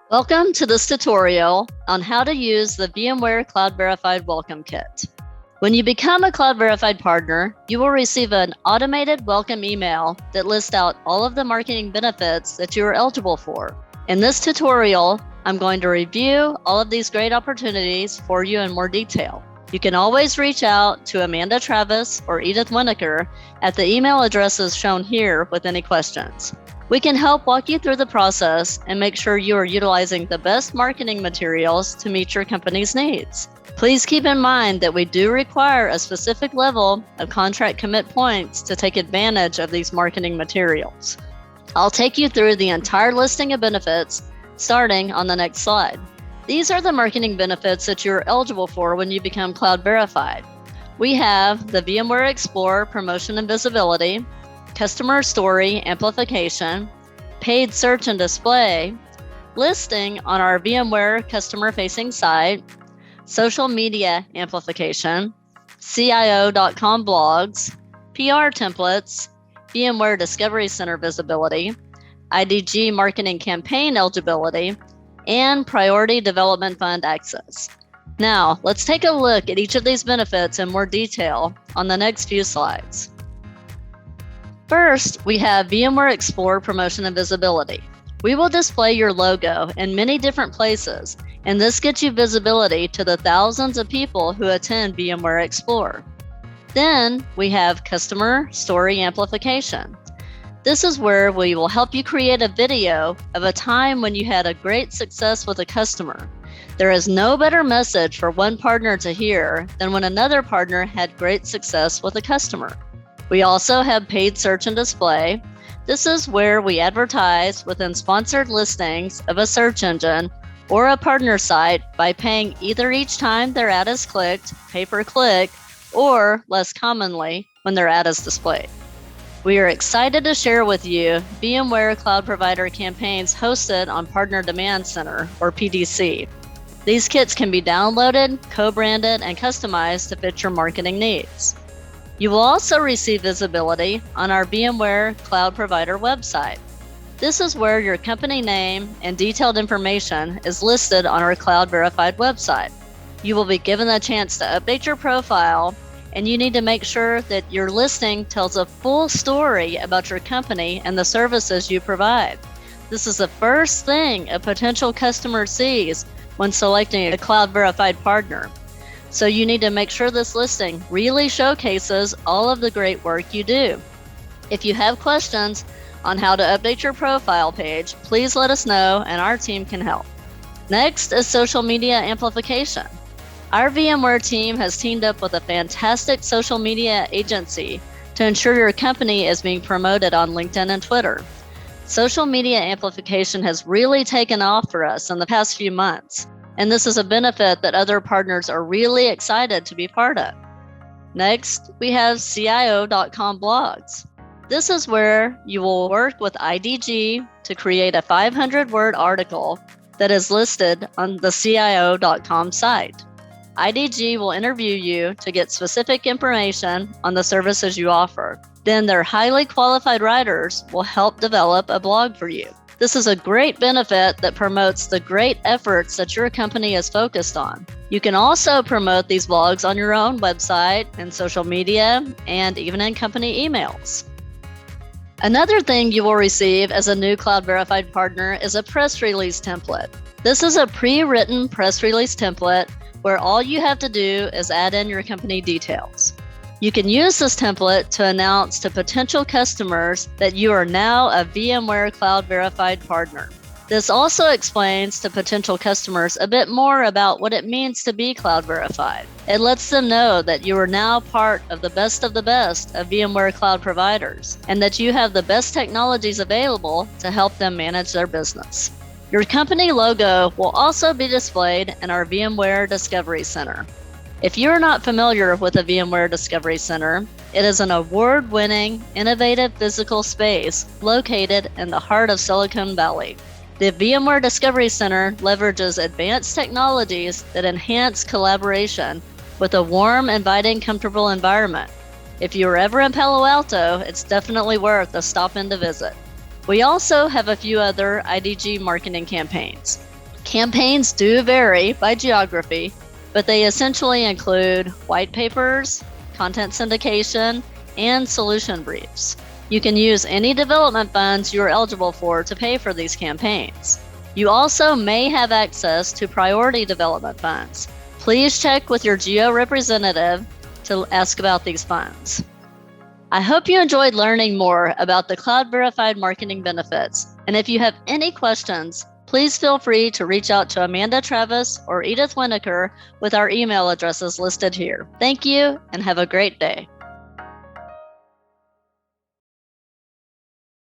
Welcome to this tutorial on how to use the VMware Cloud Verified Welcome Kit. When you become a Cloud Verified partner, you will receive an automated welcome email that lists out all of the marketing benefits that you are eligible for. In this tutorial, I'm going to review all of these great opportunities for you in more detail. You can always reach out to Amanda Travis or Edith Winokur at the email addresses shown here with any questions. We can help walk you through the process and make sure you are utilizing the best marketing materials to meet your company's needs. Please keep in mind that we do require a specific level of contract commit points to take advantage of these marketing materials. I'll take you through the entire listing of benefits starting on the next slide. These are the marketing benefits that you're eligible for when you become Cloud Verified. We have the VMware Explorer promotion and visibility, customer story amplification, paid search and display, listing on our VMware customer-facing site, social media amplification, CIO.com blogs, PR templates, VMware Discovery Center visibility, IDG marketing campaign eligibility, and Priority Development Fund access. Now, let's take a look at each of these benefits in more detail on the next few slides. First, we have VMware Explorer promotion and visibility. We will display your logo in many different places, and this gets you visibility to the thousands of people who attend VMware Explorer. Then we have customer story amplification. This is where we will help you create a video of a time when you had a great success with a customer. There is no better message for one partner to hear than when another partner had great success with a customer. We also have paid search and display. This is where we advertise within sponsored listings of a search engine or a partner site by paying either each time their ad is clicked, pay per click, or less commonly when their ad is displayed. We are excited to share with you VMware Cloud Provider campaigns hosted on Partner Demand Center, or PDC. These kits can be downloaded, co-branded, and customized to fit your marketing needs. You will also receive visibility on our VMware Cloud Provider website. This is where your company name and detailed information is listed on our Cloud Verified website. You will be given a chance to update your profile, and you need to make sure that your listing tells a full story about your company and the services you provide. This is the first thing a potential customer sees when selecting a Cloud Verified partner. So you need to make sure this listing really showcases all of the great work you do. If you have questions on how to update your profile page, please let us know and our team can help. Next is social media amplification. Our VMware team has teamed up with a fantastic social media agency to ensure your company is being promoted on LinkedIn and Twitter. Social media amplification has really taken off for us in the past few months, and this is a benefit that other partners are really excited to be part of. Next, we have CIO.com blogs. This is where you will work with IDG to create a 500-word article that is listed on the CIO.com site. IDG will interview you to get specific information on the services you offer. Then their highly qualified writers will help develop a blog for you. This is a great benefit that promotes the great efforts that your company is focused on. You can also promote these blogs on your own website and social media and even in company emails. Another thing you will receive as a new Cloud Verified partner is a press release template. This is a pre-written press release template where all you have to do is add in your company details. You can use this template to announce to potential customers that you are now a VMware Cloud Verified partner. This also explains to potential customers a bit more about what it means to be Cloud Verified. It lets them know that you are now part of the best of VMware Cloud providers, and that you have the best technologies available to help them manage their business. Your company logo will also be displayed in our VMware Discovery Center. If you're not familiar with the VMware Discovery Center, it is an award-winning, innovative physical space located in the heart of Silicon Valley. The VMware Discovery Center leverages advanced technologies that enhance collaboration with a warm, inviting, comfortable environment. If you are ever in Palo Alto, it's definitely worth a stop in to visit. We also have a few other IDG marketing campaigns. Campaigns do vary by geography, but they essentially include white papers, content syndication, and solution briefs. You can use any development funds you are eligible for to pay for these campaigns. You also may have access to priority development funds. Please check with your GEO representative to ask about these funds. I hope you enjoyed learning more about the Cloud Verified marketing benefits. And if you have any questions, please feel free to reach out to Amanda Travis or Edith Winokur with our email addresses listed here. Thank you and have a great day.